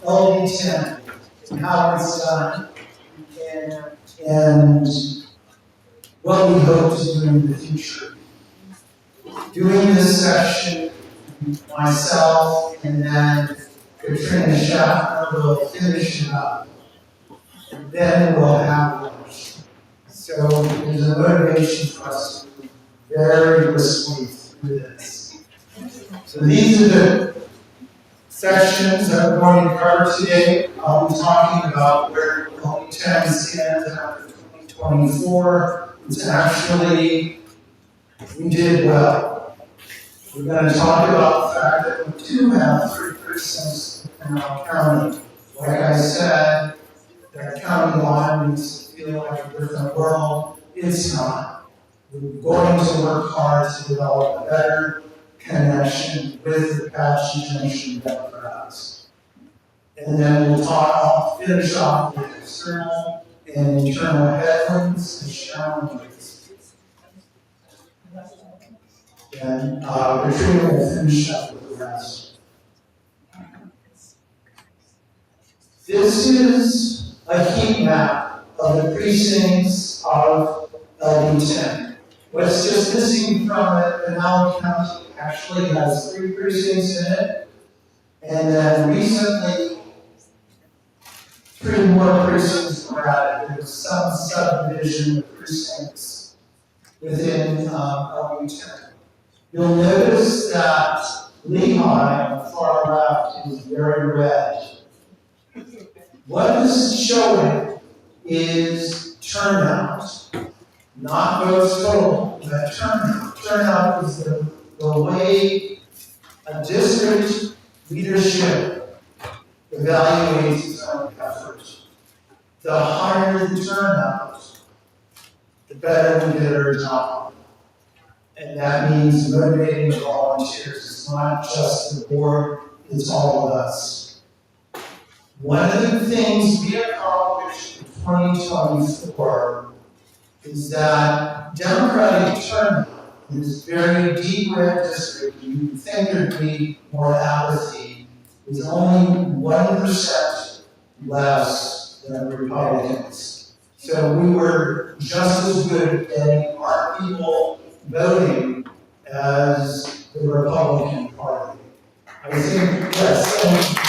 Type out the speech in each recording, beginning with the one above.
LD10 and how it's done and what we hope to do in the future. Doing this section, myself and then Katrina Schaffner will finish it up. And then we'll have lunch. So there's a motivation for us to move very briskly through this. So these are the sections that we're going to cover today. I'll be talking about where LD10 stands after 2024. It's actually, we did well. We're going to talk about the fact that we do have 3 precincts in our county. Like I said, that county line makes it feel like a different world. It's not. We're going to work hard to develop a better connection with the Apache Junction Democrats. And then I'll finish off with external and internal headwinds and challenges. And Katrina will finish up with the rest. This is a heat map of the precincts of LD10. What's just missing from it, Pinal County actually has 3 precincts in it, and then recently 3 more precincts were added. There's some subdivision of precincts within LD10. You'll notice that Lehigh on the far left is very red. What this is showing is turnout, not votes total, but turnout. Turnout is the way a district leadership evaluates its own effort. The higher the turnout, the better we did our job. And that means motivating volunteers. It's not just the board, it's all of us. One of the things we accomplished in 2024 is that Democratic turnout in this very deep red district, you would think there'd be more apathy, is only 1% less than Republicans. So we were just as good at getting our people voting as the Republican Party. I think, yes.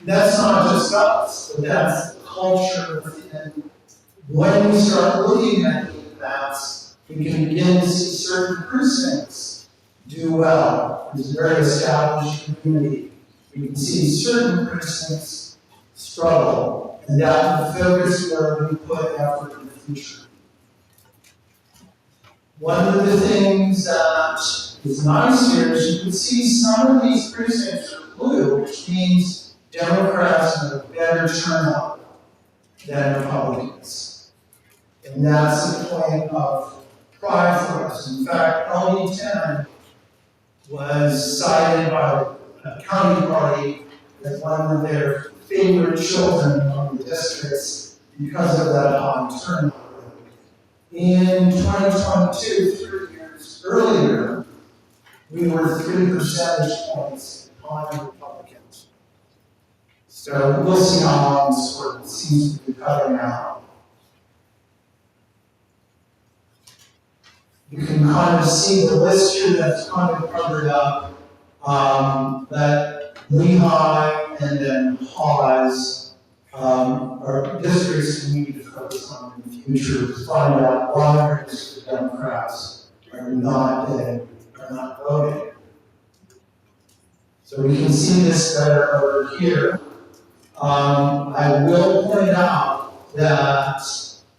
That's not just us, but that's the culture. And when we start looking at the maps, we can begin to see certain precincts do well. There's a very established community. We can see certain precincts struggle, and that will focus where we put effort in the future. One of the things that is nice here is you can see some of these precincts are blue, which means Democrats have a better turnout than Republicans. And that's a point of pride for us. In fact, LD10 was cited by the county party as one of their favorite children among the districts because of that high turnout. In 2022, 3 years earlier, we were 3 percentage points behind Republicans. So we'll see how long this work seems to be cutting out. You can kind of see the list here that's kind of covered up, that Lehigh and then Hawes are districts we need to focus on in the future to find out why the Democrats are not voting. So we can see this better over here. I will point out that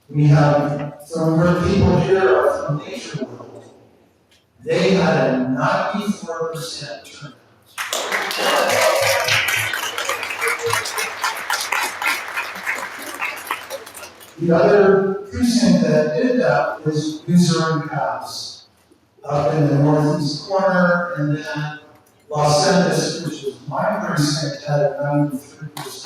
we have some of our people here are from Nature World. They had a 94% turnout. The other precinct that did that was Luzerne Pass, up in the northeast corner, and then Los Angeles, which is my precinct, had a 93%.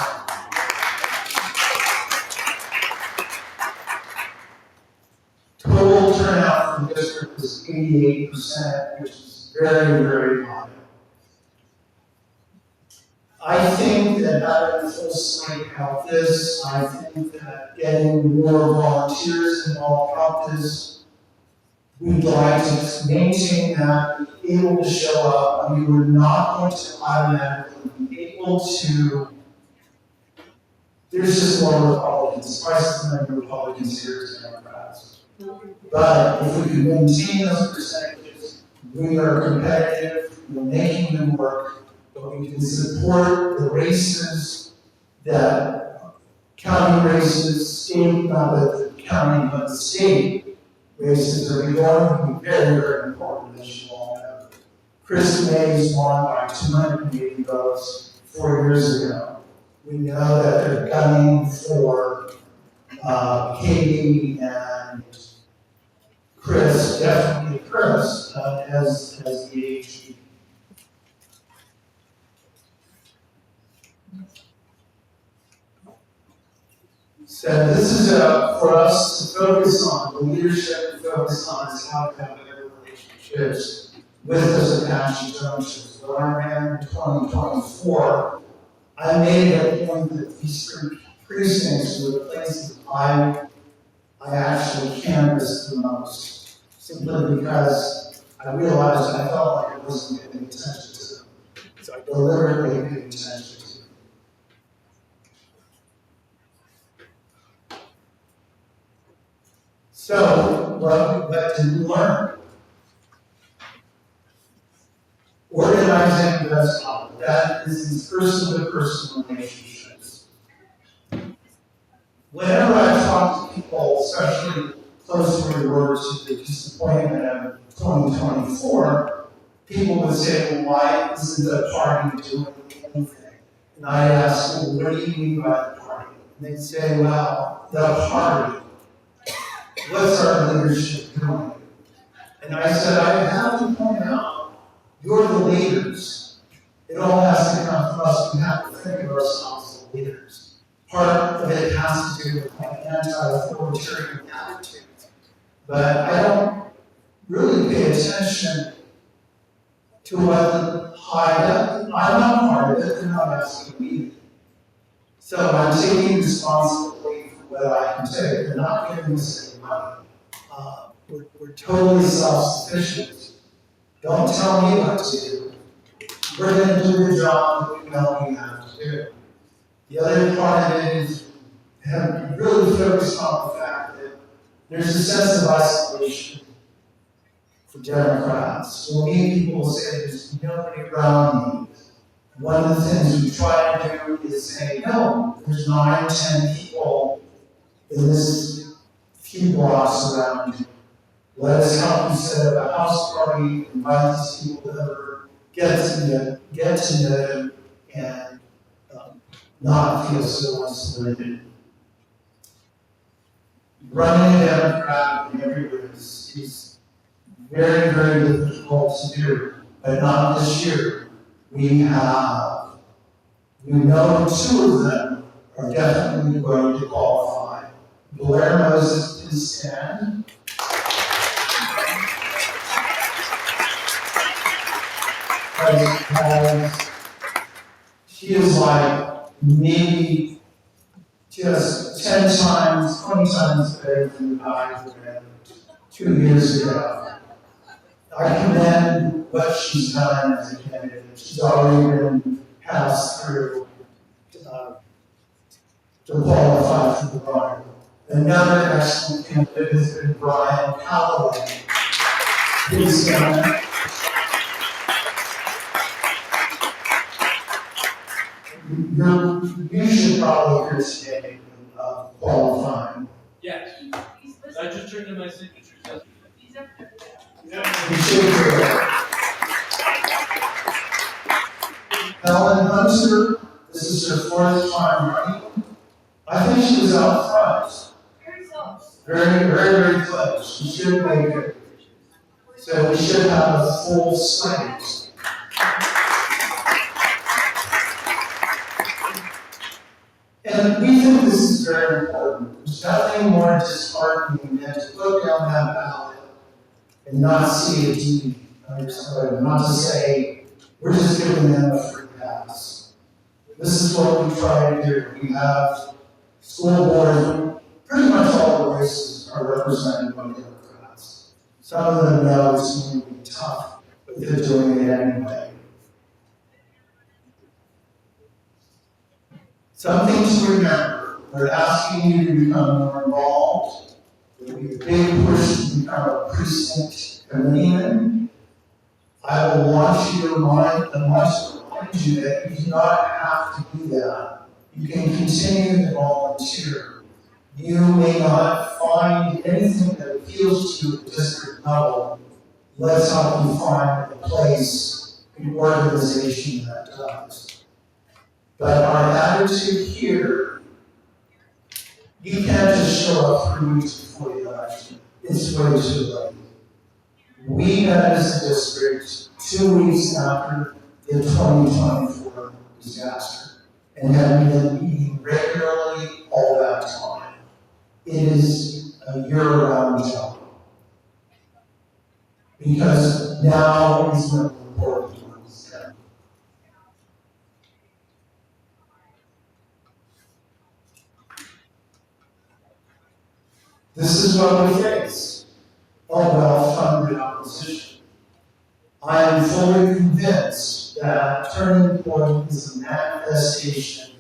Total turnout for the district was 88%, which is very, very high. I think that having a full slate help this. I think that getting more volunteers involved help this. We'd like to maintain that, be able to show up. I mean, we're not going to automatically be able to. There's just more Republicans, twice as many Republicans here as Democrats. But if we can maintain those percentages, we are competitive, we're making them work, but we can support the races that county races, state, not the county, but the state races are going to be very, very important, as you all know. Chris Mays won by 280 votes 4 years ago. We know that they're gunning for Katie and Chris, definitely Chris, as the AG. So this is for us to focus on, the leadership to focus on is how to have better relationships with those Apache junctions. When I ran in 2024, I made a point that these three precincts were the places I actually canvassed the most, simply because I realized I felt like I wasn't getting attention to them. So I deliberately paid attention to them. So, what did we learn? Organizing does help. That is these person-to-person relationships. Whenever I talk to people, especially close to the word to the disappointment of 2024, people would say, well, why isn't the party doing anything? And I ask, well, what do you mean by the party? And they'd say, well, the party. What's our leadership doing? And I said, I have to point out, you're the leaders. It all has to come from us. We have to think of ourselves as leaders. Part of it has to do with my anti-authoritarian attitude. But I don't really pay attention to what the I'm not part of it, they're not asking me. So I'm taking responsibility for what I can take. They're not giving us any money. We're totally self-sufficient. Don't tell me what to do. We're going to do the job that we know we have to do. The other part of it is have really focused on the fact that there's a sense of isolation for Democrats. When people say there's nobody around me, one of the things we try to do is say, no, there's 9, 10 people in this few blocks around you. Let us help you set up a house party, invite these people over, get to know them, and not feel so isolated. Running a Democrat everywhere is very, very difficult to do, but not this year. We know 2 of them are definitely going to qualify. Blair Moses can stand. She is like maybe just 10 times, 20 times better than I was 2 years ago. I commend what she's done as a candidate. She's already been passed through to qualify for the bar. Another excellent candidate has been Brian Calloway. Please stand. You should probably hear today qualifying. Yes. I just turned in my signatures yesterday. You should hear it. Helen Hunter, this is her 4th time running. I think she was out front. Very close. Very, very, very close. She should make it. So we should have a full slate. And we think this is very important. There's nothing more disheartening than to look down that ballot and not see a D under somebody, not to say, we're just giving them a free pass. This is what we try to do. We have school board, pretty much all the races are represented by Democrats. Some of them know it's going to be tough, but they're doing it anyway. Something to remember, we're asking you to become more involved. There'll be a big push to become a precinct committeeman. I will want you to remind you that you do not have to do that. You can continue to volunteer. You may not find anything that appeals to you at the district level. Let's help you find a place, an organization that does. But our attitude here, you can't just show up 3 weeks before the election. It's way too late. We met as a district 2 weeks after the 2024 disaster and have been meeting regularly all that time. It is a year-round job. Because now is when the important work is done. This is what we face, a well-funded opposition. I am fully convinced that Turning Point is a manifestation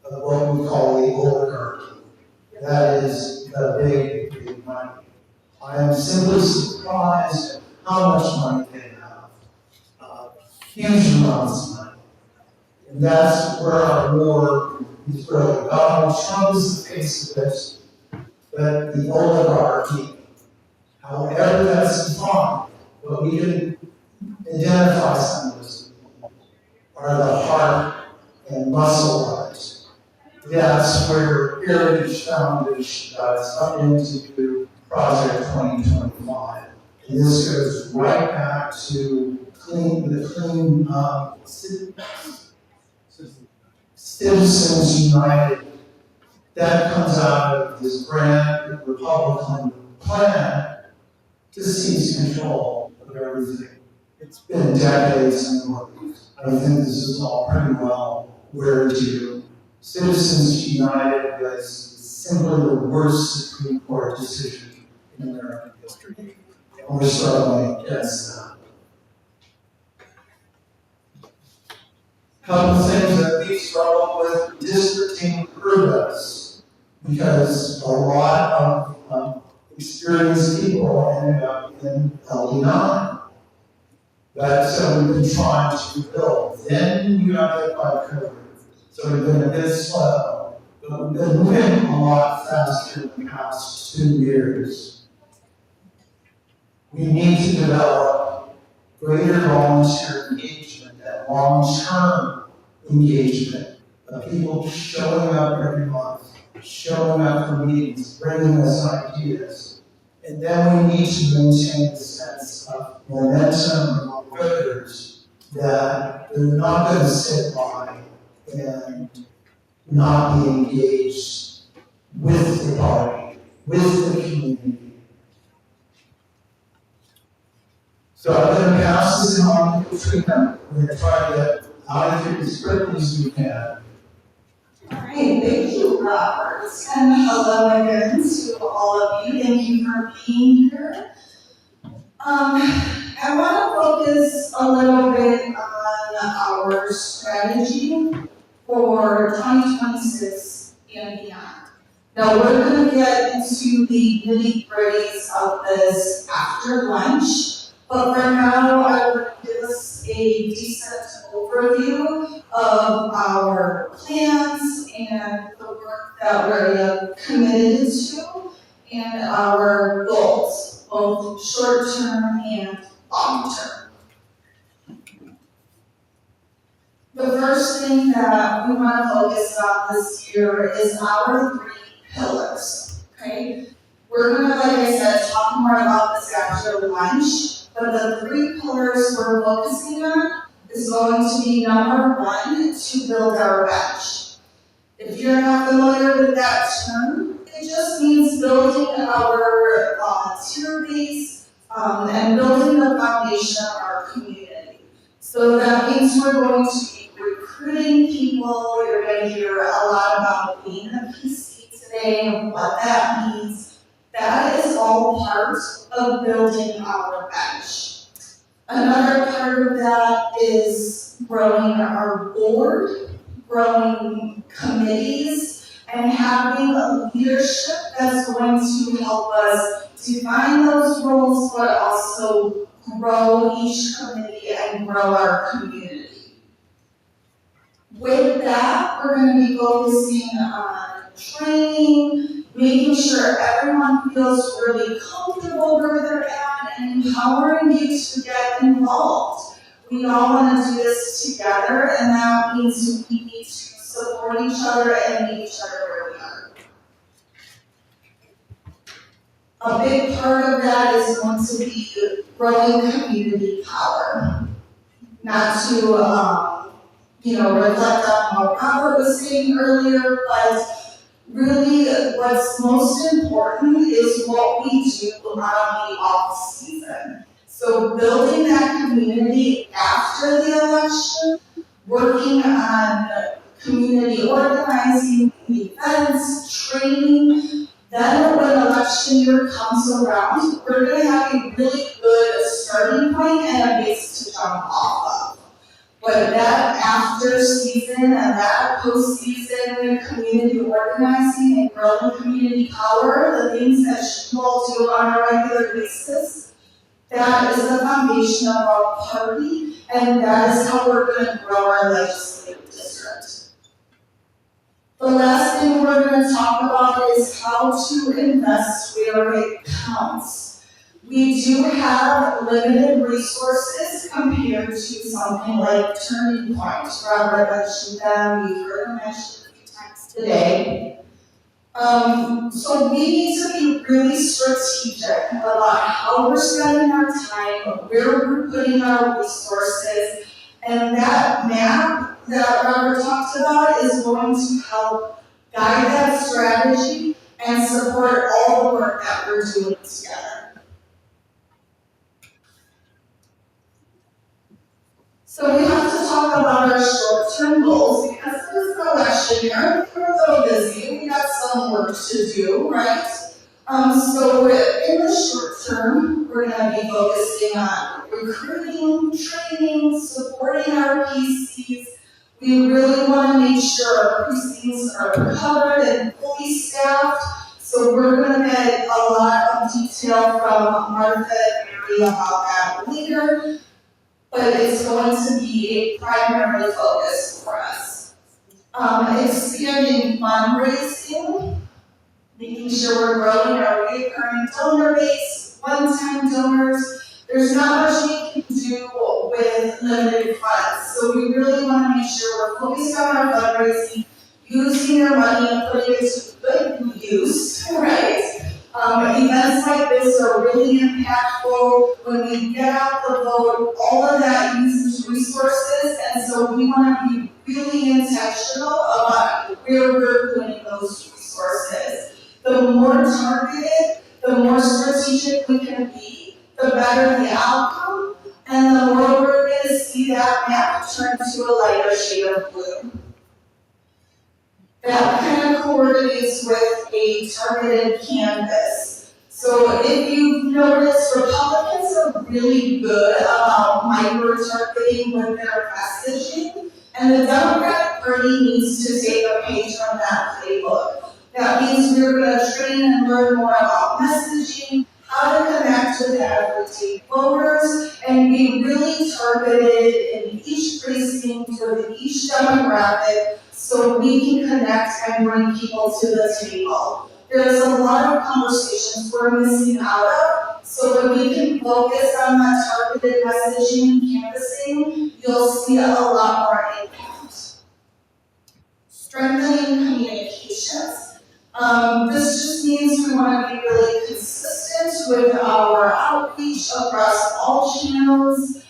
of what we call the oligarchy. That is the big, big money. I am simply surprised at how much money they have. Huge amounts of money. And that's where our war is really. Donald Trump is the face of this, but the oligarchy, however that's defined, but we can identify some of those people, are the heart and muscle of it. That's where Heritage Foundation does up into Project 2025. And this goes right back to Citizens United. That comes out of this grand Republican plan to seize control of everything. It's been decades in the working. I think this is all pretty well where to. Citizens United was simply the worst Supreme Court decision in American history. And we're struggling against that. Couple things that we struggle with, districting hurt us because a lot of experienced people ended up in LD10. That's so we've been trying to build. Then you got hit by COVID. So we've been a bit slow, but we've been moving a lot faster in the past 2 years. We need to develop greater volunteer engagement, that long-term engagement of people showing up every month, showing up for meetings, bringing us ideas. And then we need to maintain a sense of momentum among voters that they're not going to sit by and not be engaged with the party, with the community. So I'm going to pass this on to Katrina. We're going to try to get out of here as quickly as we can. All right, thank you, Robert. And hello again to all of you. Thank you for being here. I want to focus a little bit on our strategy for 2026 and beyond. Now, we're going to get into the nitty-gritties of this after lunch, but for now, I will give us a decent overview of our plans and the work that we're committed to and our goals, both short-term and long-term. The first thing that we want to focus on this year is our 3 pillars, okay? We're going to, like I said, talk more about this after lunch, but the 3 pillars we're focusing on is going to be number 1, to build our bench. If you're not familiar with that term, it just means building our volunteer base and building the foundation of our community. So that means we're going to be recruiting people people. You're going to hear a lot about being a PC today and what that means. That is all part of building our bench. Another part of that is growing our board, growing committees, and having a leadership that's going to help us define those roles, but also grow each committee and grow our community. With that, we're going to be focusing on training, making sure everyone feels really comfortable where they're at, and empowering you to get involved. We all want to do this together, and that means we need to support each other and meet each other where we are. A big part of that is going to be growing community power. Not to, reflect on what Robert was saying earlier, but really what's most important is what we do on the off season. So building that community after the election, working on community organizing, events, training. Then when election year comes around, we're going to have a really good starting point and a base to jump off of. But that after season and that post-season community organizing and growing community power, the things that you all do on a regular basis, that is the foundation of our party, and that is how we're going to grow our legislative district. The last thing we're going to talk about is how to invest where it counts. We do have limited resources compared to something like Turning Point. Robert mentioned them, we've heard them mentioned a few times today. So we need to be really strategic about how we're spending our time, where we're putting our resources, and that map that Robert talked about is going to help guide that strategy and support all the work that we're doing together. So we have to talk about our short-term goals because it's an election year, we're a little busy, we got some work to do, right? So in the short term, we're going to be focusing on recruiting, training, supporting our PCs. We really want to make sure our precincts are covered and fully staffed. So we're going to get a lot of detail from Martha and Mary about that later. But it's going to be a primary focus for us. Expanding fundraising, making sure we're growing our recurring donor base, one-time donors. There's not much we can do with limited funds, so we really want to make sure we're focused on our fundraising, using our money and putting it to good use, right? Events like this are really impactful. When we get out the vote, all of that uses resources, and so we want to be really intentional about where we're putting those resources. The more targeted, the more strategic we can be, the better the outcome, and the more we're going to see that map turn to a lighter shade of blue. That kind of coordinates with a targeted canvas. So if you've noticed, Republicans are really good about micro-targeting with their messaging, and the Democratic Party needs to take a page from that playbook. That means we're going to train and learn more about messaging, how to connect with everyday voters, and be really targeted in each precinct with each demographic so we can connect and bring people to the table. There's a lot of conversations we're missing out of, so when we can focus on that targeted messaging and canvassing, you'll see a lot more impact. Strengthening communications. This just means we want to be really consistent with our outreach across all channels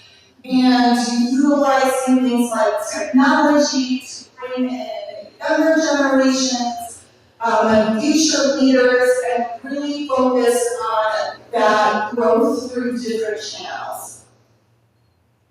and utilizing things like technology to bring in younger generations and future leaders and really focus on that growth through different channels.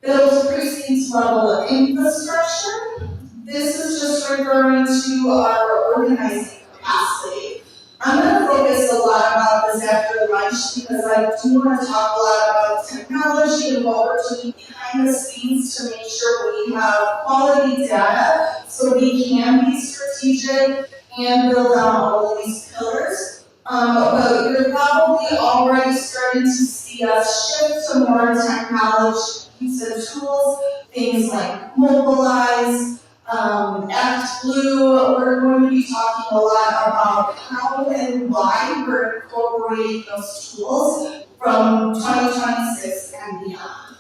Build precincts level infrastructure. this is just referring to our organizing capacity. I'm gonna focus a lot about this after lunch because I do want to talk a lot about technology and what we're doing behind the scenes to make sure we have quality data so we can be strategic and build on all of these pillars. But you're probably already starting to see us shift to more technology and tools, things like Mobilize, ActBlue. We're going to be talking a lot about how and why we're incorporating those tools from 2026 and beyond.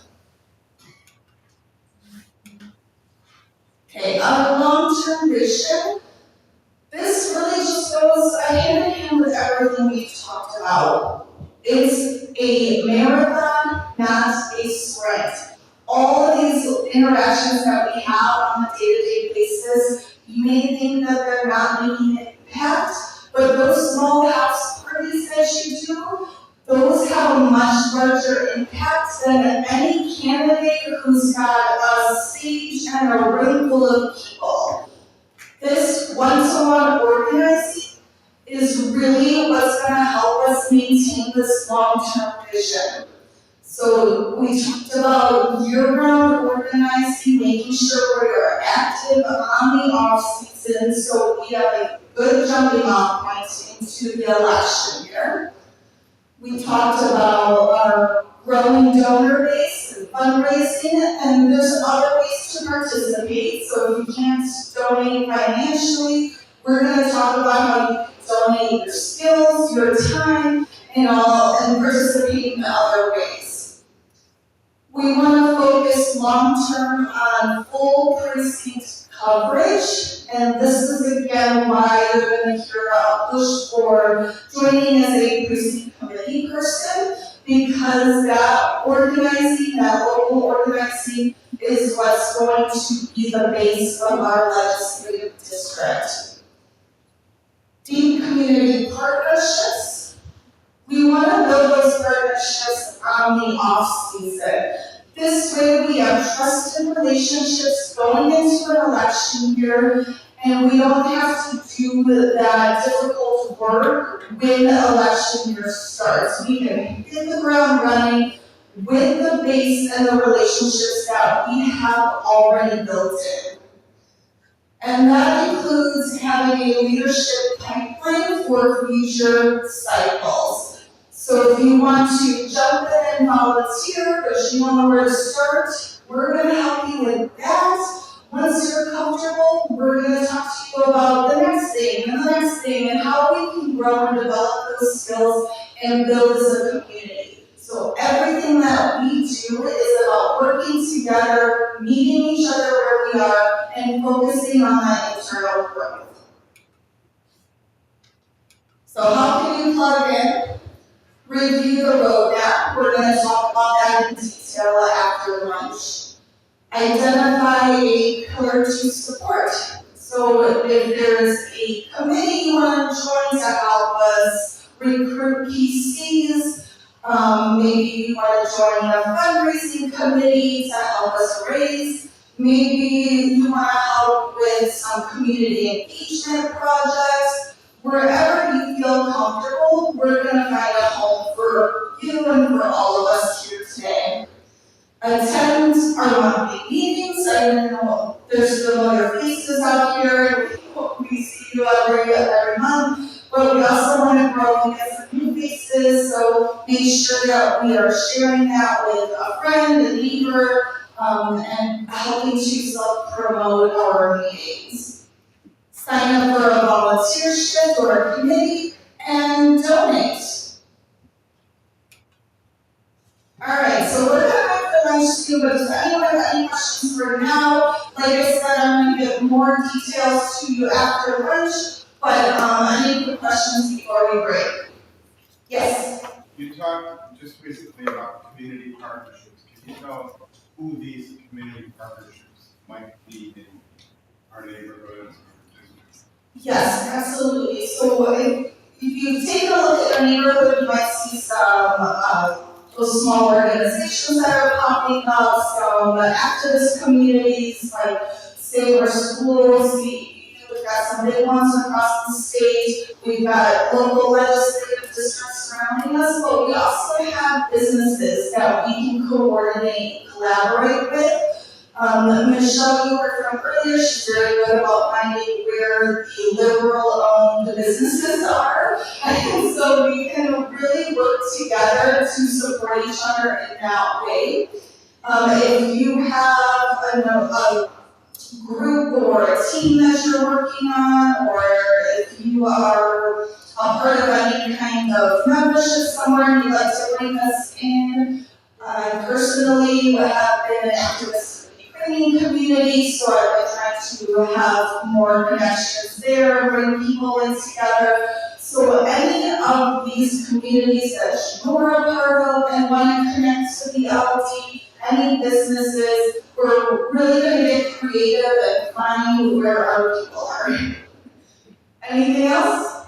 Okay, our long-term vision. This really just goes hand in hand with everything we've talked about. It's a marathon, not a sprint. All of these interactions that we have on a day-to-day basis, you may think that they're not making an impact, but those small house parties that you do, those have a much larger impact than any candidate who's got a stage and a room full of people. This one-to-one organizing is really what's going to help us maintain this long-term vision. So we talked about year-round organizing, making sure we are active on the off-season so we have a good jumping-off point into the election year. We talked about our growing donor base and fundraising, and there's other ways to participate. So if you can't donate financially, we're going to talk about how you can donate your skills, your time, and participate in other ways. We want to focus long-term on full precinct coverage, and this is again why you're going to hear a push for joining as a precinct committee person, because that organizing, that local organizing, is what's going to be the base of our legislative district. Deep community partnerships. We want to build those partnerships on the off-season. This way we have trusted relationships going into an election year, and we don't have to do that difficult work when the election year starts. We can hit the ground running with the base and the relationships that we have already built in. And that includes having a leadership pipeline for future cycles. So if you want to jump in and volunteer, but you don't know where to start, we're going to help you with that. Once you're comfortable, we're going to talk to you about the next thing and the next thing and how we can grow and develop those skills and build as a community. So everything that we do is about working together, meeting each other where we are, and focusing on that internal growth. So how can you plug in? Review the roadmap. We're going to talk about that in detail after lunch. Identify a pillar to support. So if there's a committee you want to join to help us recruit PCs, maybe you want to join a fundraising committee to help us raise, maybe you want to help with some community engagement projects. Wherever you feel comfortable, we're going to find a home for you and for all of us here today. Attend our monthly meetings. I know there's familiar faces out here. We see you every month, but we also want to grow and get some new faces, so make sure that we are sharing that with a friend, a neighbor, and helping to self-promote our meetings. Sign up for a volunteership or a committee, and donate. Alright, so we're going to have the lunch too, but does anyone have any questions for now? Like I said, I'm going to get more details to you after lunch, but any quick questions before we break? Yes? You talked just recently about community partnerships. Can you tell who these community partnerships might be in our neighborhoods? Yes, absolutely. So if you take a look at our neighborhood, you might see some those small organizations that are popping up, so the activist communities, like Save Our Schools, we've got some big ones across the state, we've got local legislative districts surrounding us, but we also have businesses that we can coordinate and collaborate with. Michelle, you heard from earlier, she's very good about finding where the liberal-owned businesses are. And so we can really work together to support each other in that way. If you have a group or a team that you're working on, or if you are a part of any kind of membership somewhere and you'd like to bring us in, I personally have been an activist in the Ukrainian community, so I've been trying to have more connections there, bring people in together. So any of these communities that you're a part of and want to connect to the LD, any businesses, we're really going to get creative and find where our people are. Anything else?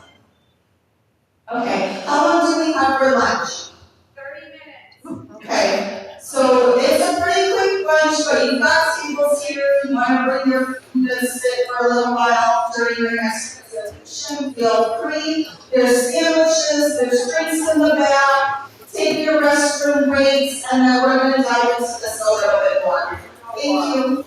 Okay, how long do we have for lunch? 30 minutes. Okay, so it's a pretty quick lunch, but you've got tables here if you want to bring your food and sit for a little while during your next presentation. Feel free. There's sandwiches, there's drinks in the back. Take your restroom breaks, and then we're going to dive into this a little bit more. Thank you.